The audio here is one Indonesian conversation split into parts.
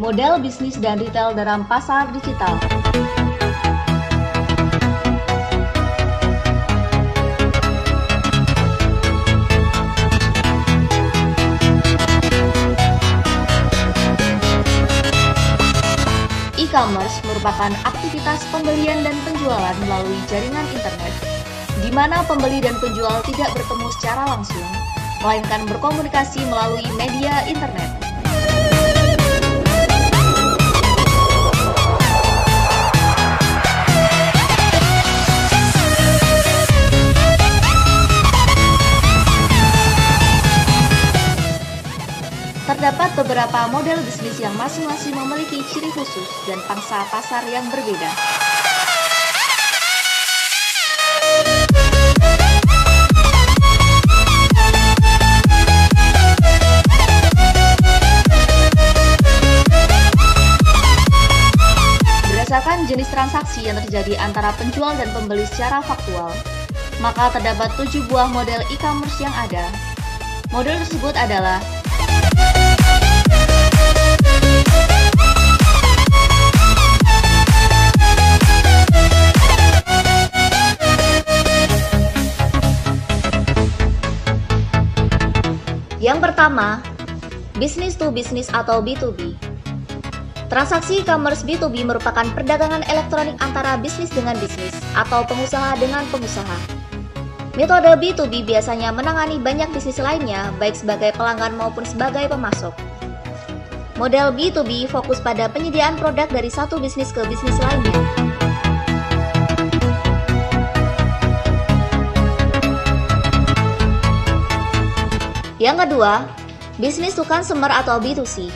Model bisnis dan retail dalam pasar digital. E-commerce merupakan aktivitas pembelian dan penjualan melalui jaringan internet, di mana pembeli dan penjual tidak bertemu secara langsung, melainkan berkomunikasi melalui media internet. Terdapat beberapa model bisnis yang masing-masing memiliki ciri khusus dan pangsa pasar yang berbeda. Berdasarkan jenis transaksi yang terjadi antara penjual dan pembeli secara faktual, maka terdapat 7 buah model e-commerce yang ada. Model tersebut adalah yang pertama, business to business atau B2B. Transaksi e-commerce B2B merupakan perdagangan elektronik antara bisnis dengan bisnis atau pengusaha dengan pengusaha. Metode B2B biasanya menangani banyak bisnis lainnya, baik sebagai pelanggan maupun sebagai pemasok. Model B2B fokus pada penyediaan produk dari satu bisnis ke bisnis lainnya. Yang kedua, business to consumer atau B2C.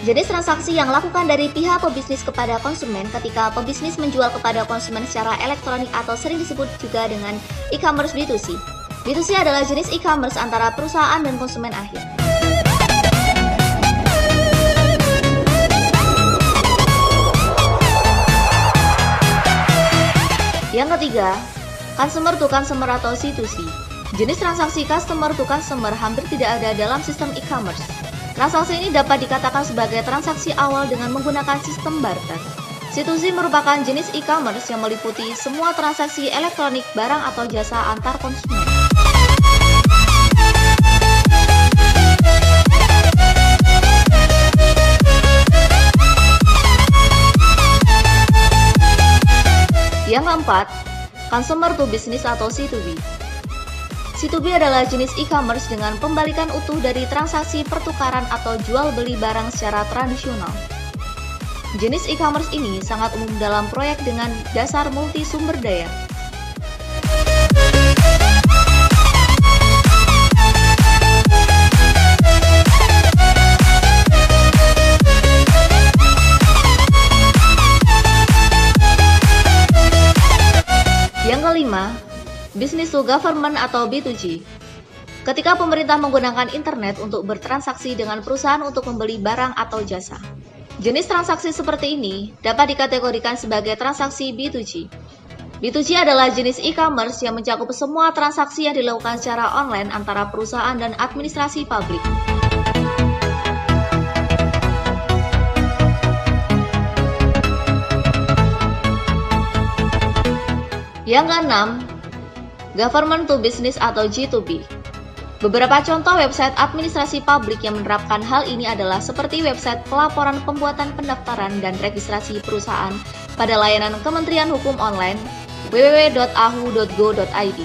Jenis transaksi yang lakukan dari pihak pebisnis kepada konsumen ketika pebisnis menjual kepada konsumen secara elektronik atau sering disebut juga dengan e-commerce B2C. B2C adalah jenis e-commerce antara perusahaan dan konsumen akhir. Yang ketiga, consumer to consumer atau C2C. Jenis transaksi customer to customer hampir tidak ada dalam sistem e-commerce. Transaksi ini dapat dikatakan sebagai transaksi awal dengan menggunakan sistem barter. C2C merupakan jenis e-commerce yang meliputi semua transaksi elektronik barang atau jasa antar konsumen. Yang keempat, consumer to business atau C2B. C2B adalah jenis e-commerce dengan pembalikan utuh dari transaksi pertukaran atau jual beli barang secara tradisional. Jenis e-commerce ini sangat umum dalam proyek dengan dasar multi sumber daya. Yang kelima, business to government atau B2G. Ketika pemerintah menggunakan internet untuk bertransaksi dengan perusahaan untuk membeli barang atau jasa. Jenis transaksi seperti ini dapat dikategorikan sebagai transaksi B2G. B2G adalah jenis e-commerce yang mencakup semua transaksi yang dilakukan secara online antara perusahaan dan administrasi publik. Yang keenam, government to business atau G2B. Beberapa contoh website administrasi publik yang menerapkan hal ini adalah seperti website pelaporan pembuatan pendaftaran dan registrasi perusahaan pada layanan Kementerian Hukum online www.ahu.go.id.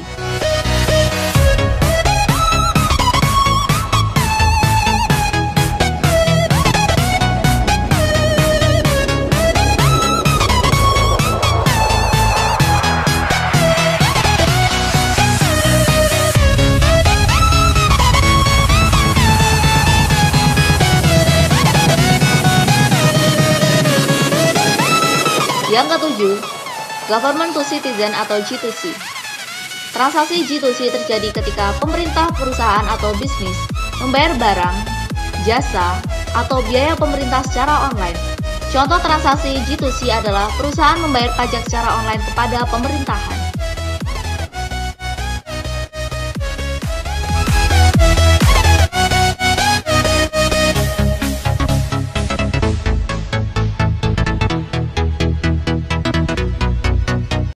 Yang ketujuh, government to citizen atau G2C. Transaksi G2C terjadi ketika pemerintah, perusahaan, atau bisnis membayar barang, jasa, atau biaya pemerintah secara online. Contoh transaksi G2C adalah perusahaan membayar pajak secara online kepada pemerintahan.